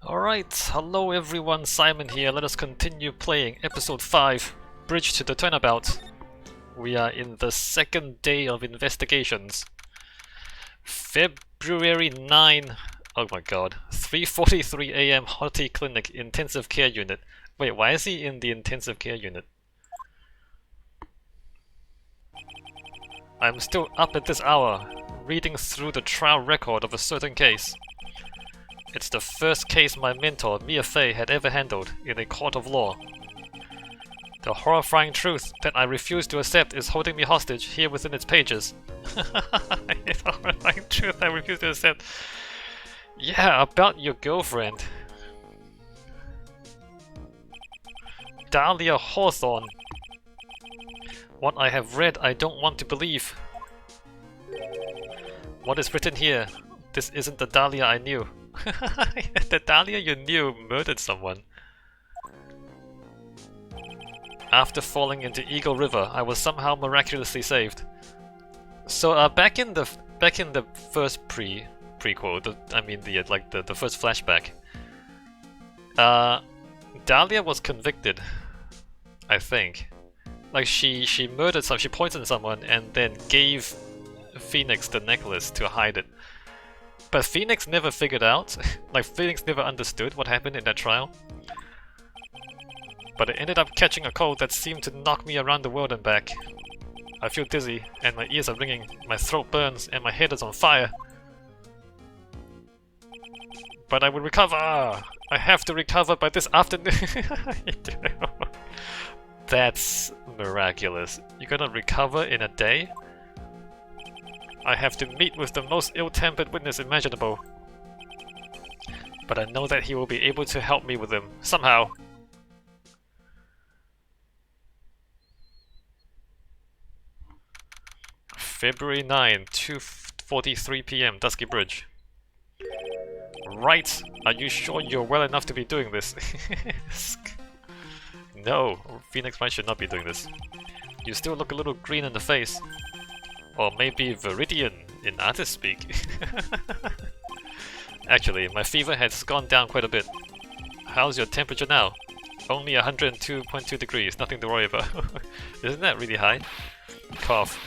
Alright, hello everyone, Simon here. Let us continue playing episode 5, Bridge to the Turnabout. We are in the second day of investigations. February 9, oh my god, 3:43 AM Hottie Clinic Intensive Care Unit. Wait, why is he in the Intensive Care Unit? I'm still up at this hour, reading through the trial record of a certain case. It's the first case my mentor, Mia Fey, had ever handled in a court of law. The horrifying truth that I refuse to accept is holding me hostage here within its pages. The horrifying truth I refuse to accept. Yeah, about your girlfriend. Dahlia Hawthorne. What I have read I don't want to believe. What is written here? This isn't the Dahlia I knew. The Dahlia you knew murdered someone. After falling into Eagle River, I was somehow miraculously saved. So back in the first prequel, the first flashback, Dahlia was convicted, I think. Like she murdered some, she poisoned someone and then gave Phoenix the necklace to hide it. But Phoenix never figured out, like Phoenix never understood what happened in that trial. But I ended up catching a cold that seemed to knock me around the world and back. I feel dizzy, and my ears are ringing, my throat burns, and my head is on fire. But I will recover! I have to recover by this afternoon! That's miraculous. You're gonna recover in a day? I have to meet with the most ill-tempered witness imaginable. But I know that he will be able to help me with them, somehow. February 9, 2:43 PM, Dusky Bridge. Wright, are you sure you're well enough to be doing this? No, Phoenix Wright should not be doing this. You still look a little green in the face. Or maybe Viridian in artist speak. Actually, my fever has gone down quite a bit. How's your temperature now? Only 102.2 degrees, nothing to worry about. Isn't that really high? Cough.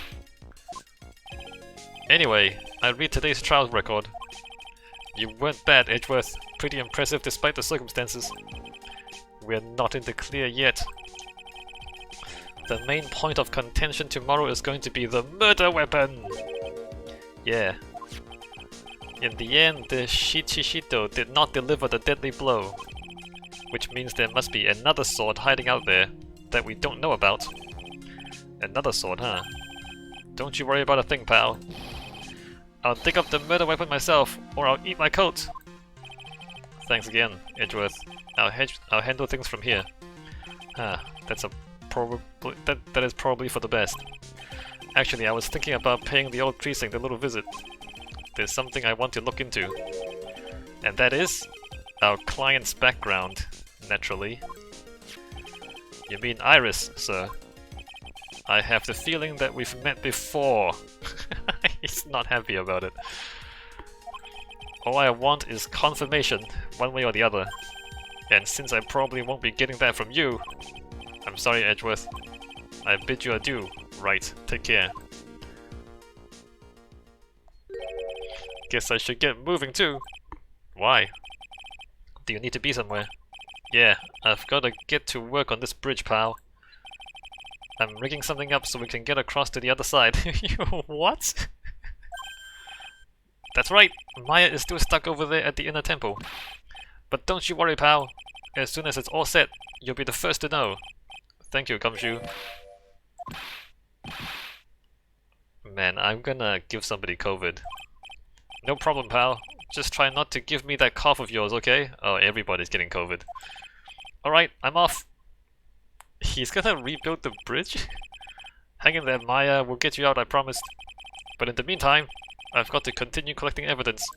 Anyway, I read today's trial record. You weren't bad, Edgeworth. Pretty impressive despite the circumstances. We're not in the clear yet. The main point of contention tomorrow is going to be the murder weapon! Yeah. In the end, the Shichishito did not deliver the deadly blow. Which means there must be another sword hiding out there that we don't know about. Another sword, huh? Don't you worry about a thing, pal. I'll dig up the murder weapon myself, or I'll eat my coat! Thanks again, Edgeworth. I'll handle things from here. That's a that is probably for the best. Actually, I was thinking about paying the old precinct a little visit. There's something I want to look into. And that is our client's background, naturally. You mean Iris, sir? I have the feeling that we've met before. He's not happy about it. All I want is confirmation, one way or the other. And since I probably won't be getting that from you, I'm sorry, Edgeworth. I bid you adieu. Right, take care. Guess I should get moving too. Why? Do you need to be somewhere? Yeah, I've gotta get to work on this bridge, pal. I'm rigging something up so we can get across to the other side. What? That's right, Maya is still stuck over there at the inner temple. But don't you worry, pal. As soon as it's all set, you'll be the first to know. Thank you, Gumshoe. Man, I'm gonna give somebody COVID. No problem, pal. Just try not to give me that cough of yours, okay? Oh, everybody's getting COVID. Alright, I'm off. He's gonna rebuild the bridge? Hang in there, Maya. We'll get you out, I promise. But in the meantime, I've got to continue collecting evidence.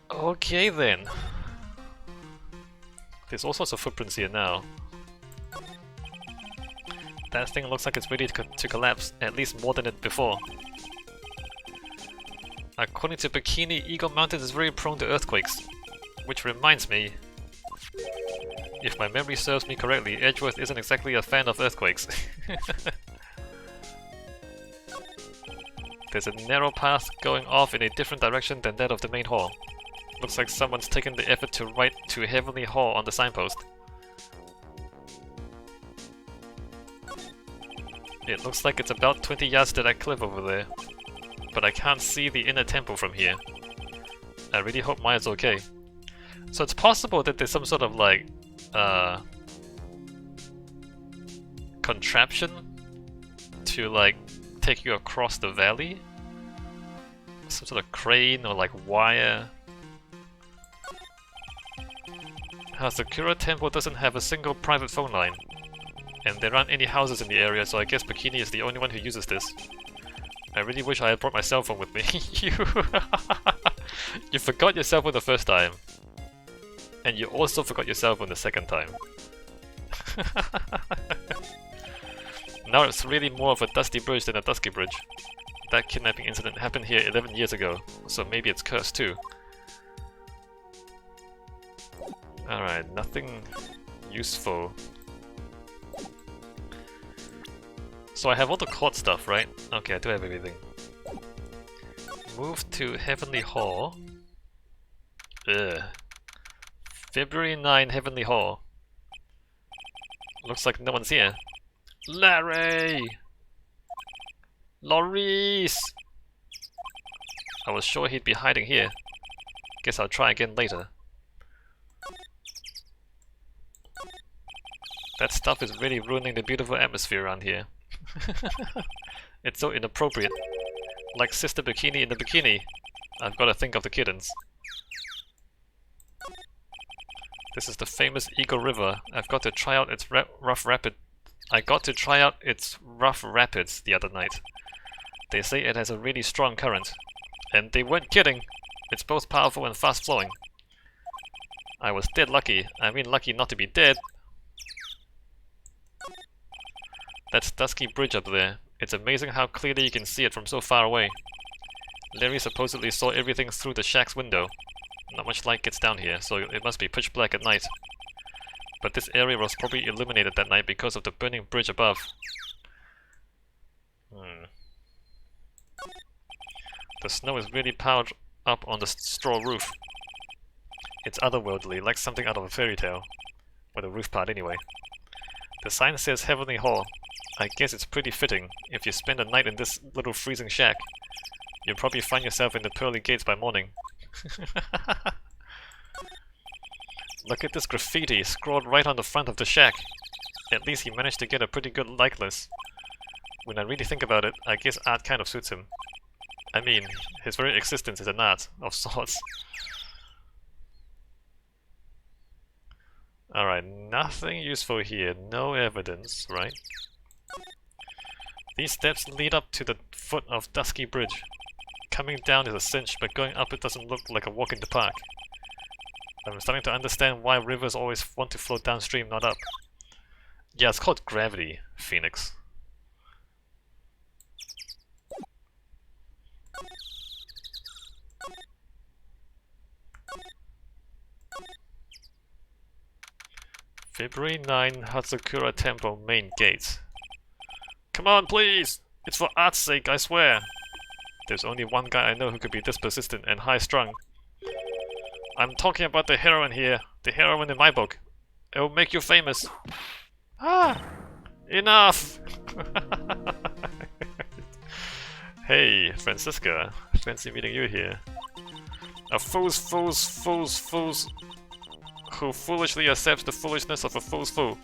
Okay then. There's all sorts of footprints here now. That thing looks like it's ready to collapse, at least more than it before. According to Bikini, Eagle Mountain is very prone to earthquakes. Which reminds me, if my memory serves me correctly, Edgeworth isn't exactly a fan of earthquakes. There's a narrow path going off in a different direction than that of the main hall. Looks like someone's taken the effort to write to Heavenly Hall on the signpost. It looks like it's about 20 yards to that cliff over there, but I can't see the inner temple from here. I really hope Maya's okay. So it's possible that there's some sort of like contraption to like take you across the valley? Some sort of crane or like wire. Hazakura Temple doesn't have a single private phone line, and there aren't any houses in the area, so I guess Bikini is the only one who uses this. I really wish I had brought my cell phone with me. You forgot your cell phone the first time, and you also forgot your cell phone the second time. Now it's really more of a dusty bridge than a dusky bridge. That kidnapping incident happened here 11 years ago, so maybe it's cursed too. Alright, nothing useful. So I have all the court stuff, right? Okay, I do have everything. Move to Heavenly Hall. Ugh. February 9, Heavenly Hall. Looks like no one's here. Larry! Maurice! I was sure he'd be hiding here. Guess I'll try again later. That stuff is really ruining the beautiful atmosphere around here. It's so inappropriate. Like Sister Bikini in the bikini. I've got to think of the kittens. This is the famous Eagle River. I've got to try out its rough rapids the other night. They say it has a really strong current. And they weren't kidding. It's both powerful and fast flowing. I was dead lucky. I mean lucky not to be dead. That's Dusky Bridge up there. It's amazing how clearly you can see it from so far away. Larry supposedly saw everything through the shack's window. Not much light gets down here, so it must be pitch black at night. But this area was probably illuminated that night because of the burning bridge above. The snow is really piled up on the straw roof. It's otherworldly, like something out of a fairy tale. Or the roof part anyway. The sign says Heavenly Hall. I guess it's pretty fitting. If you spend a night in this little freezing shack, you'll probably find yourself in the pearly gates by morning. Look at this graffiti scrawled right on the front of the shack. At least he managed to get a pretty good likeness. When I really think about it, I guess art kind of suits him. I mean, his very existence is an art of sorts. Alright, nothing useful here. No evidence, right? These steps lead up to the foot of Dusky Bridge. Coming down is a cinch, but going up it doesn't look like a walk in the park. I'm starting to understand why rivers always want to flow downstream, not up. Yeah, it's called gravity, Phoenix. February 9, Hazakura Temple main gate. Come on, please! It's for art's sake, I swear! There's only one guy I know who could be this persistent and high-strung. I'm talking about the heroine here. The heroine in my book. It will make you famous. Ah! Enough! Hey, Francisca. Fancy meeting you here. A fool's who foolishly accepts the foolishness of a fool's fool.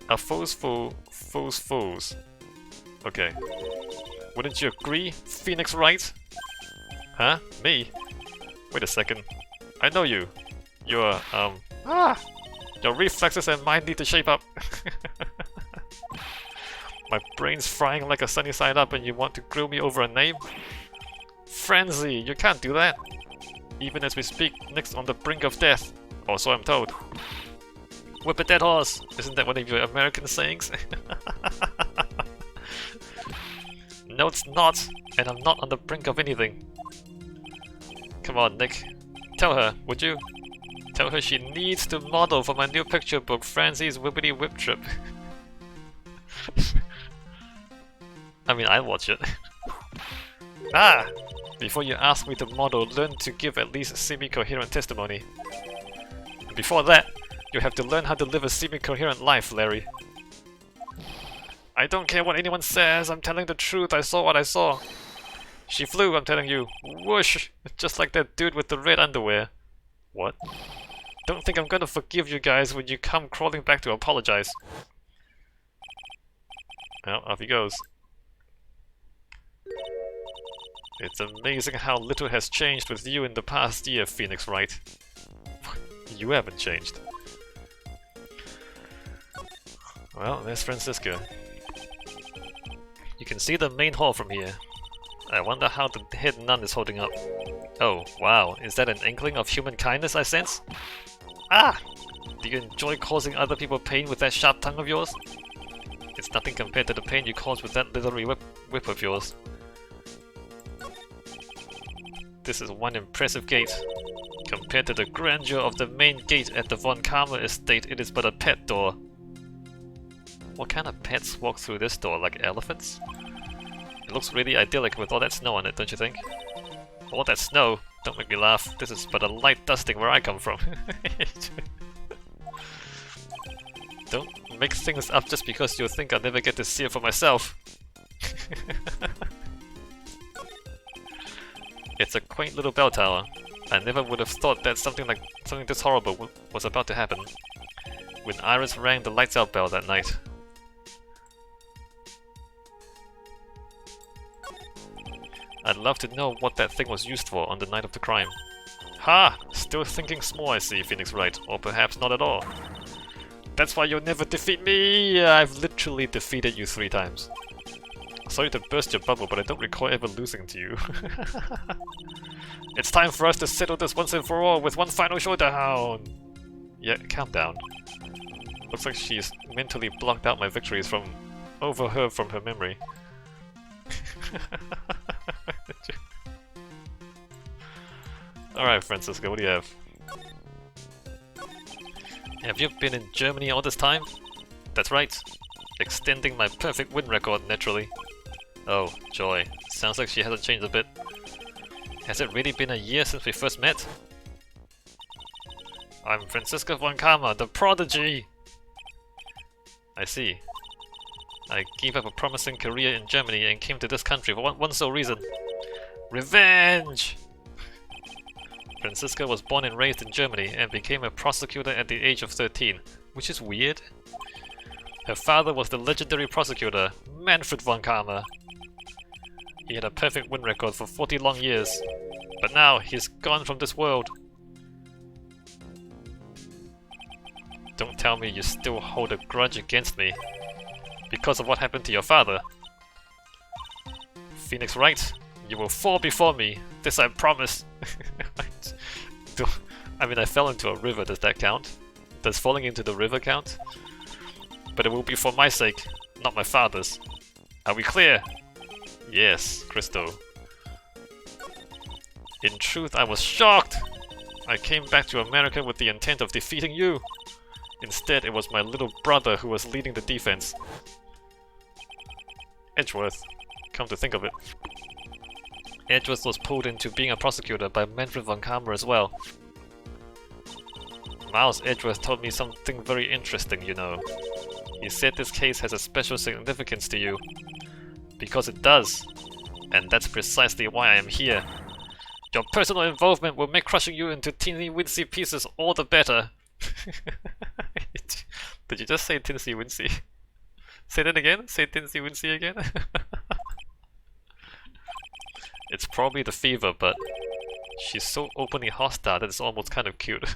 A fool's fools. Okay. Wouldn't you agree, Phoenix Wright? Huh? Me? Wait a second. I know you. You're, your reflexes and mine need to shape up. My brain's frying like a sunny side up and you want to grill me over a name? Frenzy, you can't do that. Even as we speak, Nick's on the brink of death. Or so I'm told. Whip a dead horse! Isn't that one of your American sayings? No, it's not! And I'm not on the brink of anything. Come on, Nick. Tell her, would you? Tell her she needs to model for my new picture book, Francie's Whippity Whip Trip. I mean, I'll watch it. Ah! Before you ask me to model, learn to give at least semi-coherent testimony. And before that, you have to learn how to live a semi-coherent life, Larry. I don't care what anyone says, I'm telling the truth, I saw what I saw. She flew, I'm telling you. Whoosh! Just like that dude with the red underwear. What? Don't think I'm gonna forgive you guys when you come crawling back to apologize. Well, off he goes. It's amazing how little has changed with you in the past year, Phoenix Wright. You haven't changed. Well, there's Francisca. You can see the main hall from here. I wonder how the head nun is holding up. Oh, wow, is that an inkling of human kindness I sense? Ah! Do you enjoy causing other people pain with that sharp tongue of yours? It's nothing compared to the pain you cause with that leathery whip of yours. This is one impressive gate. Compared to the grandeur of the main gate at the Von Karma estate, it is but a pet door. What kind of pets walk through this door, like elephants? It looks really idyllic with all that snow on it, don't you think? All that snow? Don't make me laugh. This is but a light dusting where I come from. Don't make things up just because you think I'll never get to see it for myself. It's a quaint little bell tower. I never would have thought that something this horrible was about to happen. When Iris rang the lights out bell that night. I'd love to know what that thing was used for on the night of the crime. Ha! Still thinking small, I see, Phoenix Wright. Or perhaps not at all. That's why you'll never defeat me! I've literally defeated you 3 times. Sorry to burst your bubble, but I don't recall ever losing to you. It's time for us to settle this once and for all with one final showdown! Yeah, calm down. Looks like she's mentally blocked out my victories from her memory. Alright, Francisco, what do you have? Have you been in Germany all this time? That's right. Extending my perfect win record, naturally. Oh, joy. Sounds like she hasn't changed a bit. Has it really been a year since we first met? I'm Francisco Von Karma, the prodigy! I see. I gave up a promising career in Germany and came to this country for one sole reason. Revenge! Francisca was born and raised in Germany and became a prosecutor at the age of 13, which is weird. Her father was the legendary prosecutor, Manfred Von Karma. He had a perfect win record for 40 long years, but now he's gone from this world. Don't tell me you still hold a grudge against me because of what happened to your father. Phoenix Wright, you will fall before me, this I promise. I mean, I fell into a river, does that count? Does falling into the river count? But it will be for my sake, not my father's. Are we clear? Yes, Christo. In truth, I was shocked! I came back to America with the intent of defeating you. Instead, it was my little brother who was leading the defense. Edgeworth, come to think of it. Edgeworth was pulled into being a prosecutor by Manfred Von Karma as well. Miles Edgeworth told me something very interesting, you know. He said this case has a special significance to you. Because it does. And that's precisely why I am here. Your personal involvement will make crushing you into teensy-wincy pieces all the better. Did you just say teensy-wincy? Say that again? Say teensy-wincy again? It's probably the fever, but she's so openly hostile that it's almost kind of cute.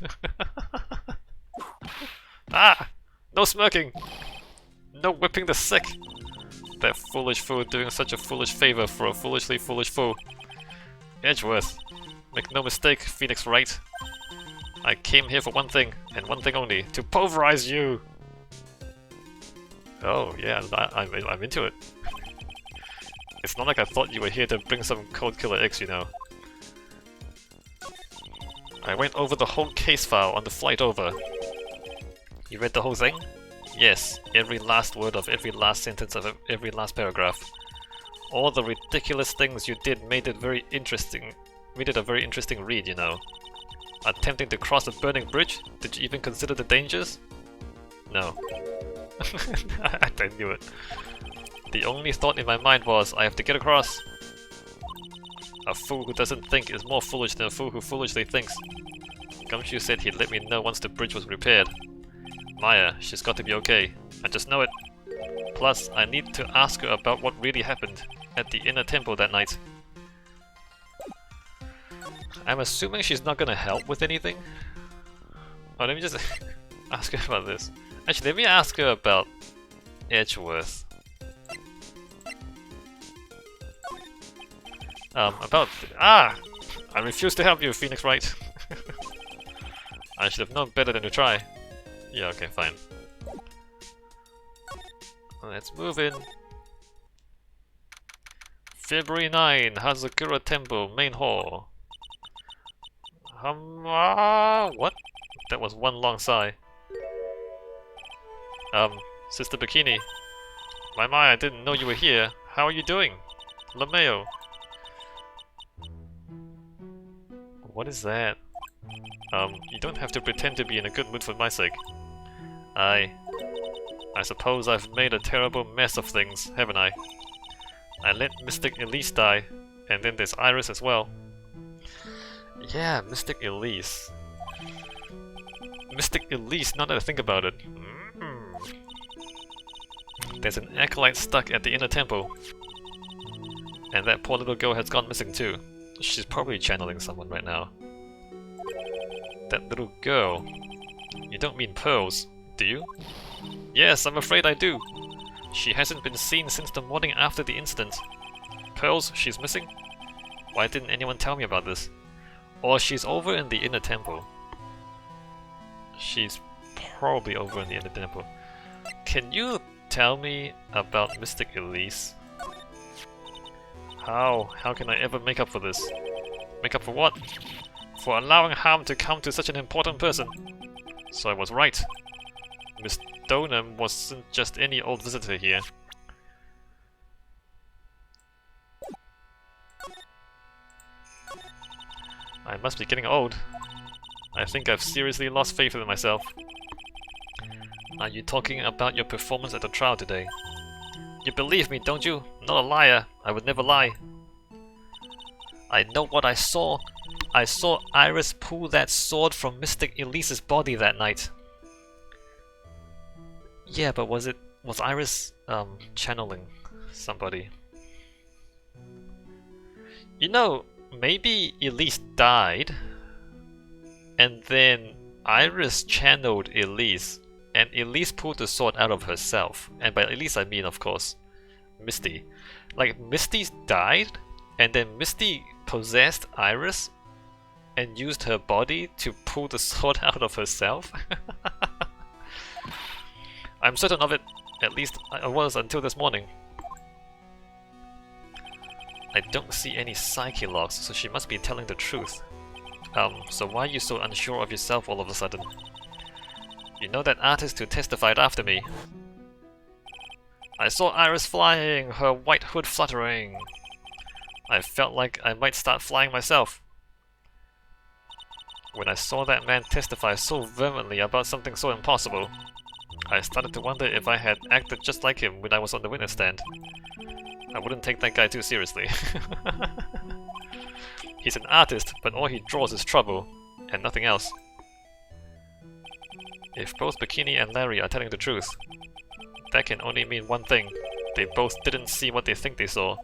Ah! No smirking! No whipping the sick! That foolish fool doing such a foolish favor for a foolishly foolish fool. Edgeworth, make no mistake, Phoenix Wright. I came here for one thing, and one thing only, to pulverize you! Oh, yeah, I'm into it. It's not like I thought you were here to bring some cold killer eggs, you know. I went over the whole case file on the flight over. You read the whole thing? Yes, every last word of every last sentence of every last paragraph. All the ridiculous things you did made it very interesting. Made it a very interesting read, you know. Attempting to cross a burning bridge? Did you even consider the dangers? No. I knew it. The only thought in my mind was, I have to get across. A fool who doesn't think is more foolish than a fool who foolishly thinks. Gumshoe said he'd let me know once the bridge was repaired. Maya, she's got to be okay. I just know it. Plus, I need to ask her about what really happened at the inner temple that night. I'm assuming she's not gonna help with anything. Oh, let me just ask her about this. Actually, let me ask her about Edgeworth. I refuse to help you, Phoenix Wright. I should have known better than to try. Yeah, okay, fine. Let's move in. February 9, Hazakura Temple, main hall. What? That was one long sigh. Sister Bikini. My, I didn't know you were here. How are you doing? LeMayo. What is that? You don't have to pretend to be in a good mood for my sake. I suppose I've made a terrible mess of things, haven't I? I let Mystic Elise die, and then there's Iris as well. Yeah, Mystic Elise. Mystic Elise, now that I think about it. There's an acolyte stuck at the inner temple. And that poor little girl has gone missing too. She's probably channeling someone right now. That little girl. You don't mean Pearls, do you? Yes, I'm afraid I do. She hasn't been seen since the morning after the incident. Pearls, she's missing? Why didn't anyone tell me about this? Or she's over in the inner temple. She's probably over in the inner temple. Can you tell me about Mystic Elise? How can I ever make up for this? Make up for what? For allowing harm to come to such an important person. So I was right. Miss Donham wasn't just any old visitor here. I must be getting old. I think I've seriously lost faith in myself. Are you talking about your performance at the trial today? You believe me, don't you? Not a liar. I would never lie. I know what I saw. I saw Iris pull that sword from Mystic Elise's body that night. Yeah, but was Iris channeling somebody? You know, maybe Elise died, and then Iris channeled Elise, and Elise pulled the sword out of herself. And by Elise I mean, of course, Misty. Like, Misty died, and then Misty possessed Iris and used her body to pull the sword out of herself? I'm certain of it, at least I was until this morning. I don't see any psyche logs, so she must be telling the truth. So why are you so unsure of yourself all of a sudden? You know that artist who testified after me? I saw Iris flying, her white hood fluttering. I felt like I might start flying myself. When I saw that man testify so vehemently about something so impossible, I started to wonder if I had acted just like him when I was on the witness stand. I wouldn't take that guy too seriously. He's an artist, but all he draws is trouble, and nothing else. If both Bikini and Larry are telling the truth, that can only mean one thing. They both didn't see what they think they saw.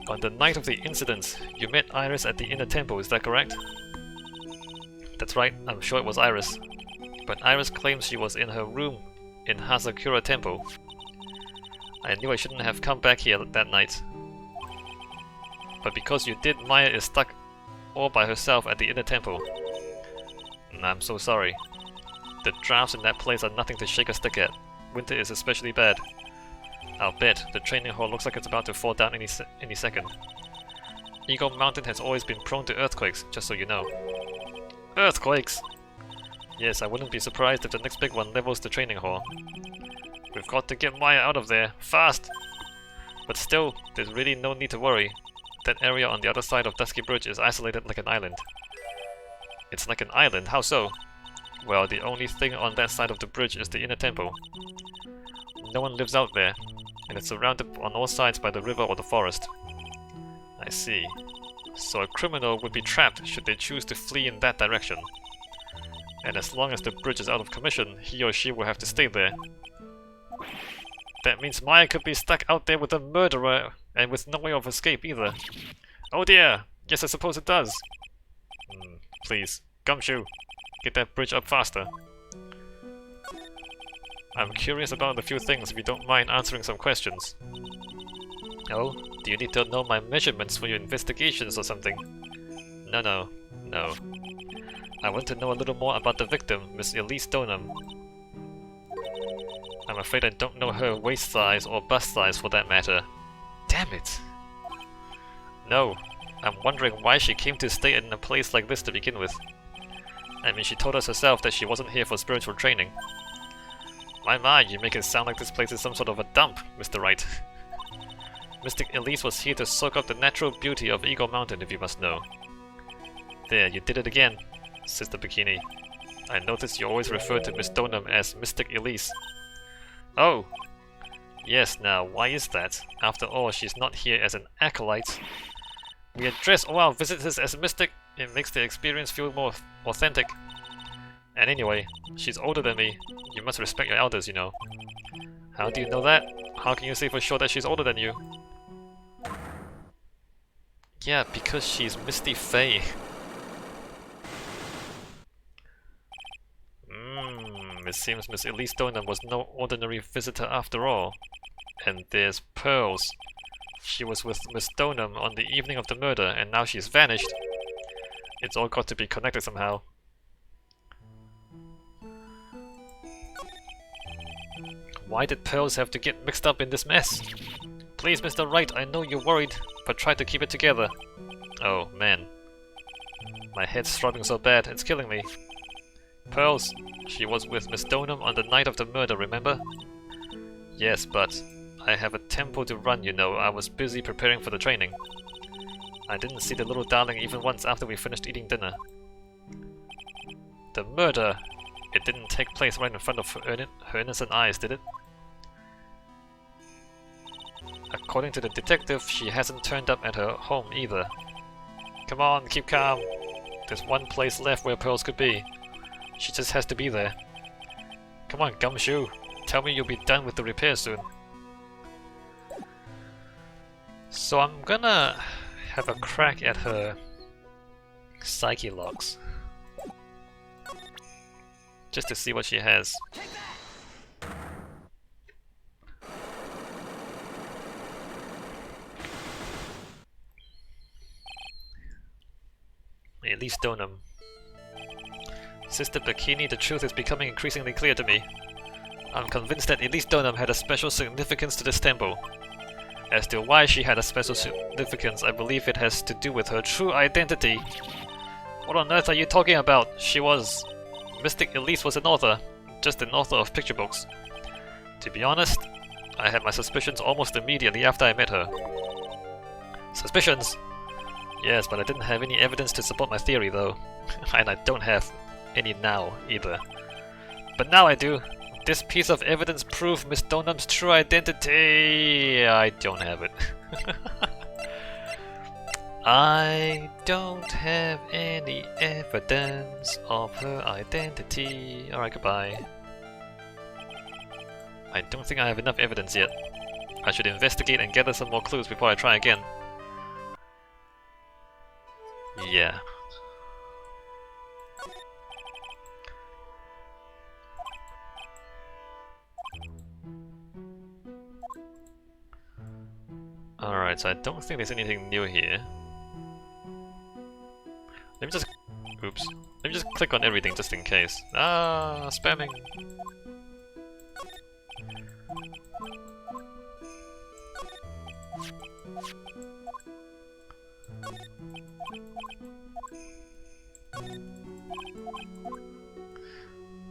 On the night of the incident, you met Iris at the inner temple, is that correct? That's right, I'm sure it was Iris. But Iris claims she was in her room in Hazakura Temple. I knew I shouldn't have come back here that night. But because you did, Maya is stuck all by herself at the inner temple. I'm so sorry. The drafts in that place are nothing to shake a stick at. Winter is especially bad. I'll bet the training hall looks like it's about to fall down any second. Eagle Mountain has always been prone to earthquakes, just so you know. Earthquakes! Yes, I wouldn't be surprised if the next big one levels the training hall. We've got to get Maya out of there, fast! But still, there's really no need to worry. That area on the other side of Dusky Bridge is isolated like an island. It's like an island? How so? Well, the only thing on that side of the bridge is the inner temple. No one lives out there, and it's surrounded on all sides by the river or the forest. I see. So a criminal would be trapped should they choose to flee in that direction. And as long as the bridge is out of commission, he or she will have to stay there. That means Maya could be stuck out there with a murderer, and with no way of escape either. Oh dear! Yes, I suppose it does. Please, Gumshoe, get that bridge up faster. I'm curious about a few things if you don't mind answering some questions. Oh? Do you need to know my measurements for your investigations or something? No. I want to know a little more about the victim, Miss Elise Donham. I'm afraid I don't know her waist size or bust size for that matter. Damn it! No, I'm wondering why she came to stay in a place like this to begin with. I mean, she told us herself that she wasn't here for spiritual training. My, you make it sound like this place is some sort of a dump, Mr. Wright. Mystic Elise was here to soak up the natural beauty of Eagle Mountain, if you must know. There, you did it again, Sister Bikini. I noticed you always refer to Miss Donham as Mystic Elise. Oh! Yes, now, why is that? After all, she's not here as an acolyte. We address all our visitors as Mystic. It makes the experience feel more authentic. And anyway, she's older than me. You must respect your elders, you know. How do you know that? How can you say for sure that she's older than you? Yeah, because she's Misty Faye. It seems Miss Elise Donham was no ordinary visitor after all. And there's Pearls. She was with Miss Donham on the evening of the murder, and now she's vanished. It's all got to be connected somehow. Why did Pearls have to get mixed up in this mess? Please, Mr. Wright, I know you're worried, but try to keep it together. Oh, man. My head's throbbing so bad, it's killing me. Pearls, she was with Miss Donham on the night of the murder, remember? Yes, but I have a temple to run, you know. I was busy preparing for the training. I didn't see the little darling even once after we finished eating dinner. The murder! It didn't take place right in front of her innocent eyes, did it? According to the detective, she hasn't turned up at her home either. Come on, keep calm. There's one place left where Pearls could be. She just has to be there. Come on, Gumshoe. Tell me you'll be done with the repair soon. So I'm gonna have a crack at her psyche logs. Just to see what she has. Elise Donham. Sister Bikini, the truth is becoming increasingly clear to me. I'm convinced that Elise Donham had a special significance to this temple. As to why she had a special significance, I believe it has to do with her true identity. What on earth are you talking about? She was... Mystic Elise was an author, just an author of picture books. To be honest, I had my suspicions almost immediately after I met her. Suspicions? Yes, but I didn't have any evidence to support my theory though. And I don't have any now either. But now I do. This piece of evidence proved Miss Donham's true identity. I don't have it. I don't have any evidence of her identity. Alright, goodbye. I don't think I have enough evidence yet. I should investigate and gather some more clues before I try again. Yeah. Alright, so I don't think there's anything new here. Let me just... Oops. Let me just click on everything just in case. Ah, spamming!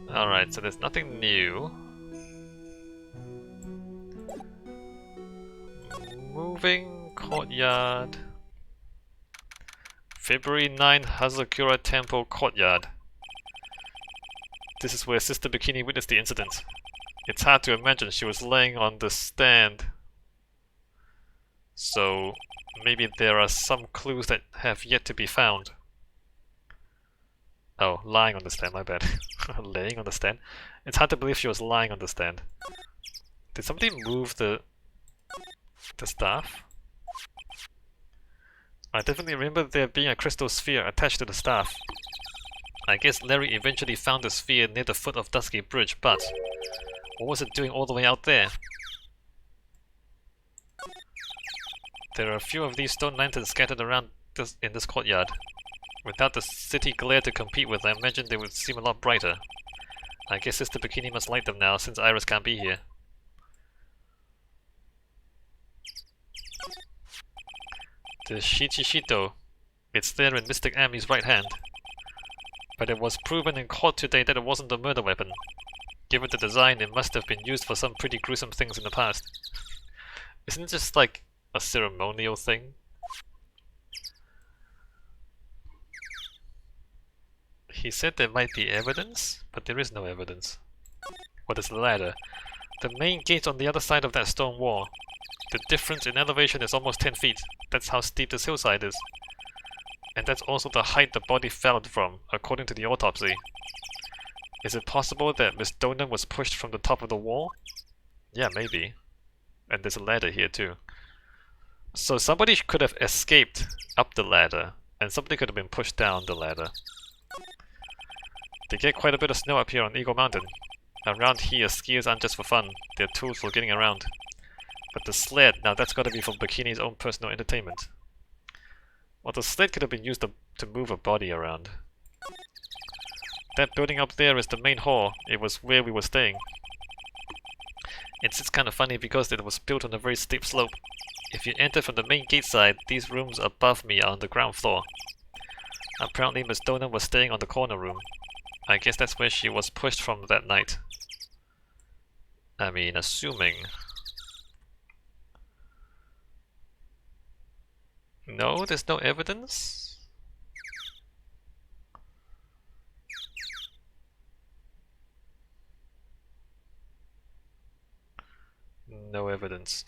Alright, so there's nothing new. Moving Courtyard. February 9, Hazakura Temple Courtyard. This is where Sister Bikini witnessed the incident. It's hard to imagine she was laying on the stand. So maybe there are some clues that have yet to be found. Oh, lying on the stand, my bad. Laying on the stand? It's hard to believe she was lying on the stand. Did somebody move the staff? I definitely remember there being a crystal sphere attached to the staff. I guess Larry eventually found the sphere near the foot of Dusky Bridge, but what was it doing all the way out there? There are a few of these stone lanterns scattered around in this courtyard. Without the city glare to compete with, I imagine they would seem a lot brighter. I guess Sister Bikini must light them now, since Iris can't be here. The Shichishito. It's there in Mystic Ami's right hand. But it was proven in court today that it wasn't a murder weapon. Given the design, it must have been used for some pretty gruesome things in the past. Isn't it just like a ceremonial thing? He said there might be evidence, but there is no evidence. What is the ladder? The main gate's on the other side of that stone wall. The difference in elevation is almost 10 feet. That's how steep this hillside is. And that's also the height the body fell from, according to the autopsy. Is it possible that Miss Donan was pushed from the top of the wall? Yeah, maybe. And there's a ladder here too. So somebody could have escaped up the ladder, and somebody could have been pushed down the ladder. They get quite a bit of snow up here on Eagle Mountain. Around here, skiers aren't just for fun, they're tools for getting around. But the sled, now that's gotta be for Bikini's own personal entertainment. Well, the sled could have been used to move a body around. That building up there is the main hall. It was where we were staying. It's kind of funny because it was built on a very steep slope. If you enter from the main gate side, these rooms above me are on the ground floor. Apparently Miss Donan was staying on the corner room. I guess that's where she was pushed from that night. I mean, assuming. No, there's no evidence? No evidence.